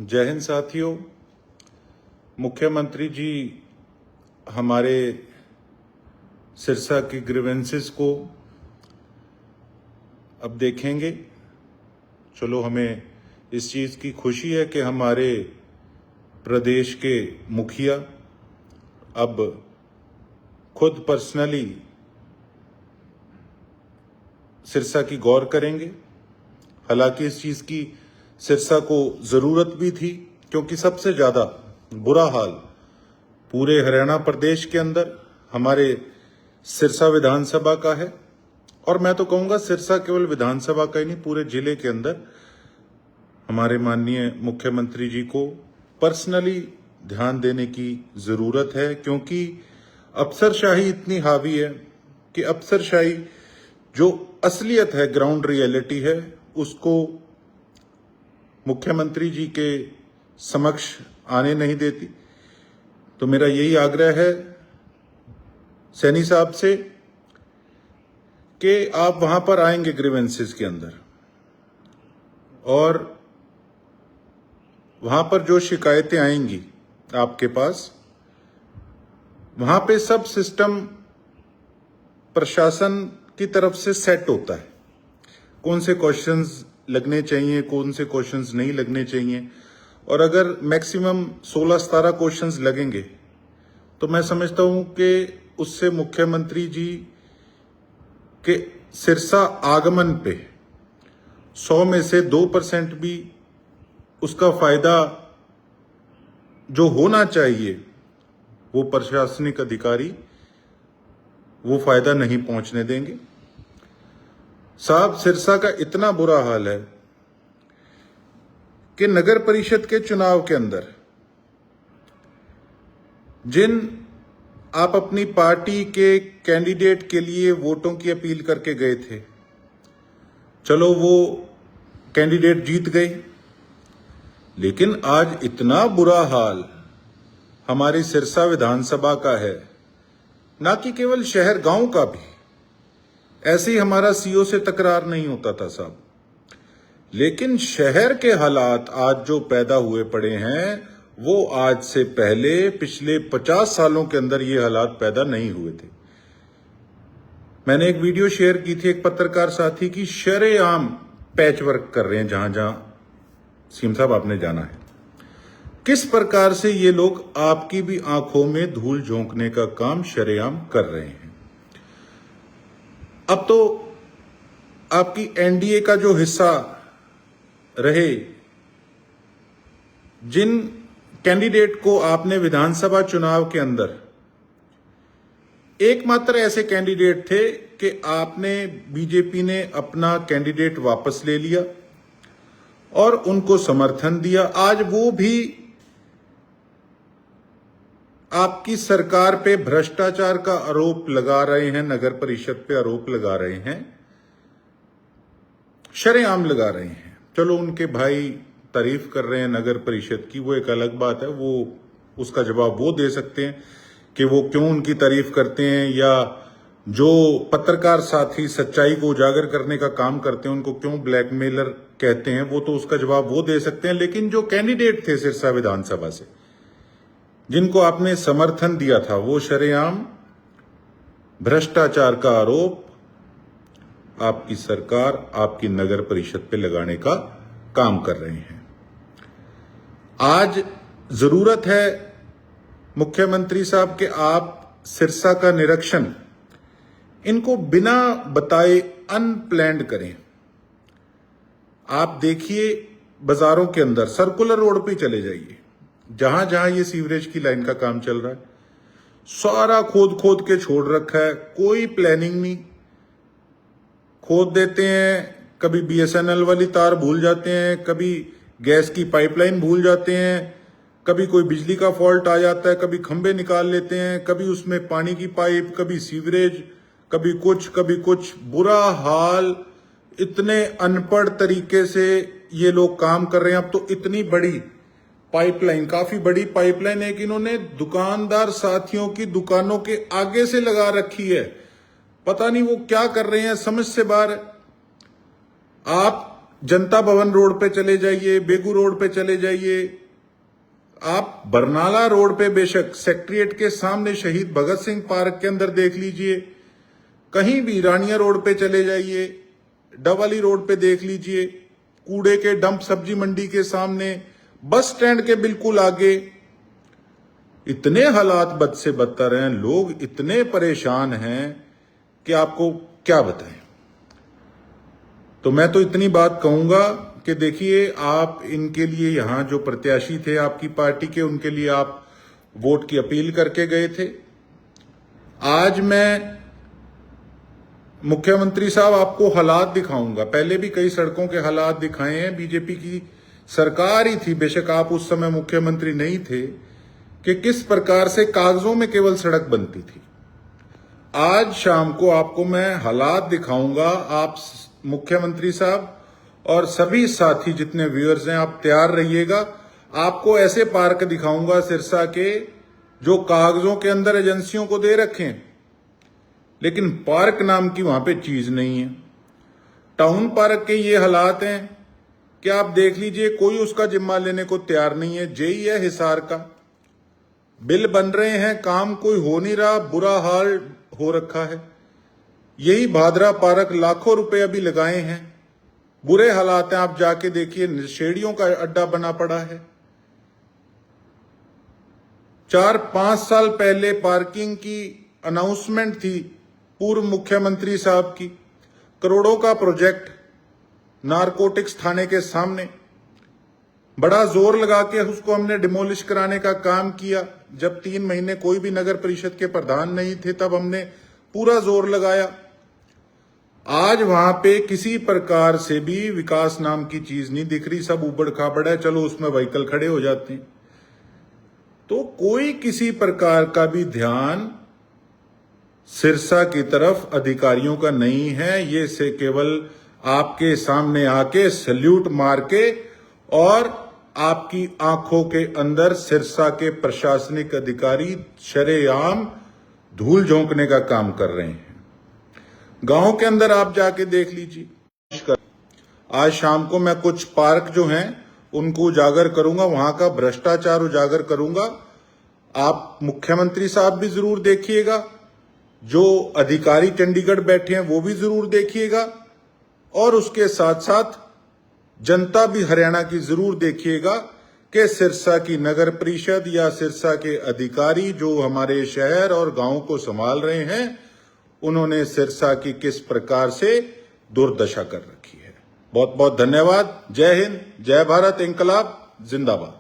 जय हिंद साथियों। मुख्यमंत्री जी हमारे सिरसा की ग्रीवेंसेस को अब देखेंगे। चलो, हमें इस चीज़ की खुशी है कि हमारे प्रदेश के मुखिया अब खुद पर्सनली सिरसा की गौर करेंगे। हालांकि इस चीज़ की सिरसा को ज़रूरत भी थी, क्योंकि सबसे ज़्यादा बुरा हाल पूरे हरियाणा प्रदेश के अंदर हमारे सिरसा विधानसभा का है। और मैं तो कहूँगा सिरसा केवल विधानसभा का ही नहीं, पूरे जिले के अंदर हमारे माननीय मुख्यमंत्री जी को पर्सनली ध्यान देने की ज़रूरत है, क्योंकि अफसरशाही इतनी हावी है कि अफसरशाही जो असलियत है, ग्राउंड रियलिटी है, उसको मुख्यमंत्री जी के समक्ष आने नहीं देती। तो मेरा यही आग्रह है सैनी साहब से कि आप वहां पर आएंगे ग्रीवेंसेस के अंदर, और वहां पर जो शिकायतें आएंगी आपके पास, वहां पे सब सिस्टम प्रशासन की तरफ से सेट होता है। कौन से क्वेश्चंस लगने चाहिए, कौन से क्वेश्चंस नहीं लगने चाहिए। और अगर मैक्सिमम 16-17 क्वेश्चंस लगेंगे तो मैं समझता हूं कि उससे मुख्यमंत्री जी के सिरसा आगमन पे 100 में से 2% भी उसका फायदा जो होना चाहिए वो प्रशासनिक अधिकारी वो फायदा नहीं पहुंचने देंगे। साहब, सिरसा का इतना बुरा हाल है कि नगर परिषद के चुनाव के अंदर जिन आप अपनी पार्टी के कैंडिडेट के लिए वोटों की अपील करके गए थे, चलो वो कैंडिडेट जीत गए, लेकिन आज इतना बुरा हाल हमारी सिरसा विधानसभा का है, ना कि केवल शहर गांव का भी। ऐसे ही हमारा सीओ से तकरार नहीं होता था साहब, लेकिन शहर के हालात आज जो पैदा हुए पड़े हैं वो आज से पहले पिछले 50 सालों के अंदर ये हालात पैदा नहीं हुए थे। मैंने एक वीडियो शेयर की थी, एक पत्रकार साथी की शरेआम पैच वर्क कर रहे हैं जहां जहां सीएम साहब आपने जाना है। किस प्रकार से ये लोग आपकी भी आंखों में धूल झोंकने का काम शरेआम कर रहे हैं। अब तो आपकी एनडीए का जो हिस्सा रहे, जिन कैंडिडेट को आपने विधानसभा चुनाव के अंदर, एकमात्र ऐसे कैंडिडेट थे कि आपने, बीजेपी ने अपना कैंडिडेट वापस ले लिया और उनको समर्थन दिया। आज वो भी आपकी सरकार पे भ्रष्टाचार का आरोप लगा रहे हैं, नगर परिषद पे आरोप लगा रहे हैं, शरेआम लगा रहे हैं। चलो, उनके भाई तारीफ कर रहे हैं नगर परिषद की, वो एक अलग बात है, वो उसका जवाब वो दे सकते हैं कि वो क्यों उनकी तारीफ करते हैं, या जो पत्रकार साथी सच्चाई को उजागर करने का काम करते हैं उनको क्यों ब्लैकमेलर कहते हैं, वो तो उसका जवाब वो दे सकते हैं। लेकिन जो कैंडिडेट थे सिरसा विधानसभा से, जिनको आपने समर्थन दिया था, वो शरेआम भ्रष्टाचार का आरोप आपकी सरकार, आपकी नगर परिषद पे लगाने का काम कर रहे हैं। आज जरूरत है मुख्यमंत्री साहब कि आप सिरसा का निरीक्षण इनको बिना बताए अनप्लैंड करें। आप देखिए, बाजारों के अंदर सर्कुलर रोड पे चले जाइए, जहां जहां ये सीवरेज की लाइन का काम चल रहा है, सारा खोद खोद के छोड़ रखा है, कोई प्लानिंग नहीं। खोद देते हैं, कभी बीएसएनएल वाली तार भूल जाते हैं, कभी गैस की पाइपलाइन भूल जाते हैं, कभी कोई बिजली का फॉल्ट आ जाता है, कभी खंभे निकाल लेते हैं, कभी उसमें पानी की पाइप, कभी सीवरेज, कभी कुछ बुरा हाल। इतने अनपढ़ तरीके से ये लोग काम कर रहे हैं। अब तो इतनी बड़ी पाइपलाइन, काफी बड़ी पाइपलाइन है कि इन्होंने दुकानदार साथियों की दुकानों के आगे से लगा रखी है। पता नहीं वो क्या कर रहे हैं, समझ से बाहर है। आप जनता भवन रोड पे चले जाइए, बेगू रोड पे चले जाइए, आप बरनाला रोड पे बेशक सेक्रेटरीट के सामने शहीद भगत सिंह पार्क के अंदर देख लीजिए, कहीं भी रानिया रोड पे चले जाइए, डवाली रोड पे देख लीजिए, कूड़े के डंप सब्जी मंडी के सामने, बस स्टैंड के बिल्कुल आगे, इतने हालात बद से बदतर हैं, लोग इतने परेशान हैं कि आपको क्या बताएं। तो मैं तो इतनी बात कहूंगा कि देखिए, आप इनके लिए यहां जो प्रत्याशी थे आपकी पार्टी के, उनके लिए आप वोट की अपील करके गए थे। आज मैं मुख्यमंत्री साहब आपको हालात दिखाऊंगा, पहले भी कई सड़कों के हालात दिखाए हैं, बीजेपी की सरकार ही थी, बेशक आप उस समय मुख्यमंत्री नहीं थे, कि किस प्रकार से कागजों में केवल सड़क बनती थी। आज शाम को आपको मैं हालात दिखाऊंगा। आप मुख्यमंत्री साहब और सभी साथी जितने व्यूअर्स हैं, आप तैयार रहिएगा। आपको ऐसे पार्क दिखाऊंगा सिरसा के जो कागजों के अंदर एजेंसियों को दे रखे हैं, लेकिन पार्क नाम की वहां पे चीज नहीं है। टाउन पार्क के ये हालात हैं कि आप देख लीजिए, कोई उसका जिम्मा लेने को तैयार नहीं है। जेई है हिसार का, बिल बन रहे हैं, काम कोई हो नहीं रहा, बुरा हाल हो रखा है। यही भादरा पार्क लाखों रुपए अभी लगाए हैं, बुरे हालात हैं। आप जाके देखिए, नशेड़ियों का अड्डा बना पड़ा है। 4-5 साल पहले पार्किंग की अनाउंसमेंट थी पूर्व मुख्यमंत्री साहब की, करोड़ों का प्रोजेक्ट नारकोटिक्स थाने के सामने, बड़ा जोर लगा के उसको हमने डिमोलिश कराने का काम किया। जब 3 महीने कोई भी नगर परिषद के प्रधान नहीं थे, तब हमने पूरा जोर लगाया। आज वहां पे किसी प्रकार से भी विकास नाम की चीज नहीं दिख रही, सब उबड़ खाबड़ है। चलो उसमें व्हीकल खड़े हो जाते हैं, तो कोई किसी प्रकार का भी ध्यान सिरसा की तरफ अधिकारियों का नहीं है। ये से केवल आपके सामने आके सैल्यूट मार के और आपकी आंखों के अंदर सिरसा के प्रशासनिक अधिकारी शरेआम धूल झोंकने का काम कर रहे हैं। गांव के अंदर आप जाके देख लीजिए। आज शाम को मैं कुछ पार्क जो हैं उनको उजागर करूंगा, वहां का भ्रष्टाचार उजागर करूंगा। आप मुख्यमंत्री साहब भी जरूर देखिएगा, जो अधिकारी चंडीगढ़ बैठे हैं वो भी जरूर देखिएगा, और उसके साथ साथ जनता भी हरियाणा की जरूर देखिएगा कि सिरसा की नगर परिषद या सिरसा के अधिकारी जो हमारे शहर और गांव को संभाल रहे हैं, उन्होंने सिरसा की किस प्रकार से दुर्दशा कर रखी है। बहुत बहुत धन्यवाद। जय हिंद, जय भारत, इंकलाब जिंदाबाद।